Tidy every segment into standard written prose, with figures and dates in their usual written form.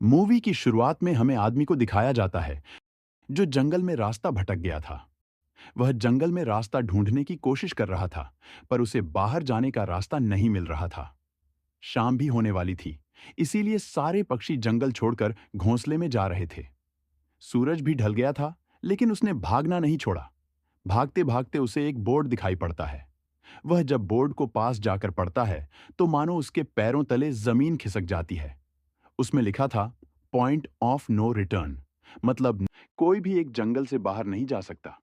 Movie की शुरुआत में हमें आदमी को दिखाया जाता है जो जंगल में रास्ता भटक गया था। वह जंगल में रास्ता ढूंढने की कोशिश कर रहा था, पर उसे बाहर जाने का रास्ता नहीं मिल रहा था। शाम भी होने वाली थी, इसीलिए सारे पक्षी जंगल छोड़कर घोंसले में जा रहे थे। सूरज भी ढल गया था, लेकिन उसने भागना नहीं छोड़ा। भागते भागते उसे एक बोर्ड दिखाई पड़ता है। वह जब बोर्ड को पास जाकर पढ़ता है, तो मानो उसके पैरों तले जमीन खिसक जाती है। उसमें लिखा था, पॉइंट ऑफ नो रिटर्न, मतलब कोई भी एक जंगल से बाहर नहीं जा सकता।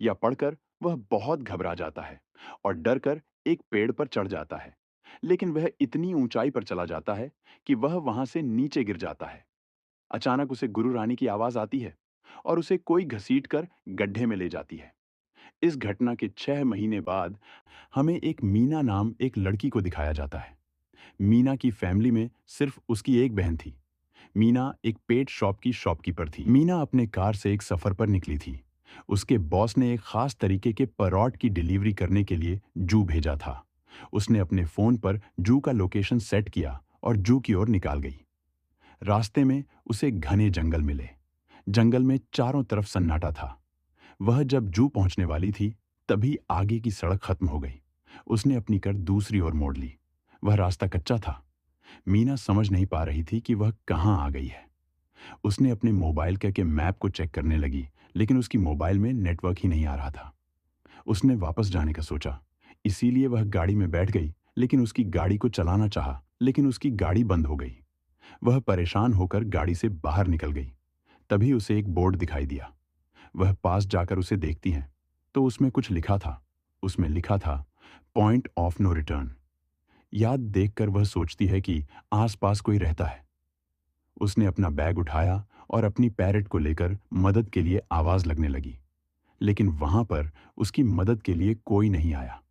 यह पढ़कर वह बहुत घबरा जाता है और डर कर एक पेड़ पर चढ़ जाता है। लेकिन वह इतनी ऊंचाई पर चला जाता है कि वह वहां से नीचे गिर जाता है। अचानक उसे गुरु रानी की आवाज आती है और उसे कोई घसीट कर गड्ढे में ले जाती है। इस घटना के 6 महीने बाद हमें एक मीना नाम एक लड़की को दिखाया जाता है। मीना की फैमिली में सिर्फ उसकी एक बहन थी। मीना एक पेट शॉप की शॉपकीपर थी। मीना अपने कार से एक सफर पर निकली थी। उसके बॉस ने एक खास तरीके के परोट की डिलीवरी करने के लिए जू भेजा था। उसने अपने फोन पर जू का लोकेशन सेट किया और जू की ओर निकाल गई। रास्ते में उसे घने जंगल मिले। जंगल में चारों तरफ सन्नाटा था। वह जब जू पहुंचने वाली थी, तभी आगे की सड़क खत्म हो गई। उसने अपनी कर दूसरी ओर मोड़ ली। वह रास्ता कच्चा था। मीना समझ नहीं पा रही थी कि वह कहाँ आ गई है। उसने अपने मोबाइल के मैप को चेक करने लगी, लेकिन उसकी मोबाइल में नेटवर्क ही नहीं आ रहा था। उसने वापस जाने का सोचा, इसीलिए वह गाड़ी में बैठ गई, लेकिन उसकी गाड़ी को चलाना चाहा, लेकिन उसकी गाड़ी बंद हो गई। वह परेशान होकर गाड़ी से बाहर निकल गई। तभी उसे एक बोर्ड दिखाई दिया। वह पास जाकर उसे देखती है, तो उसमें कुछ लिखा था। उसमें लिखा था, पॉइंट ऑफ नो रिटर्न। याद देखकर वह सोचती है कि आसपास कोई रहता है। उसने अपना बैग उठाया और अपनी पैरेट को लेकर मदद के लिए आवाज लगने लगी, लेकिन वहां पर उसकी मदद के लिए कोई नहीं आया।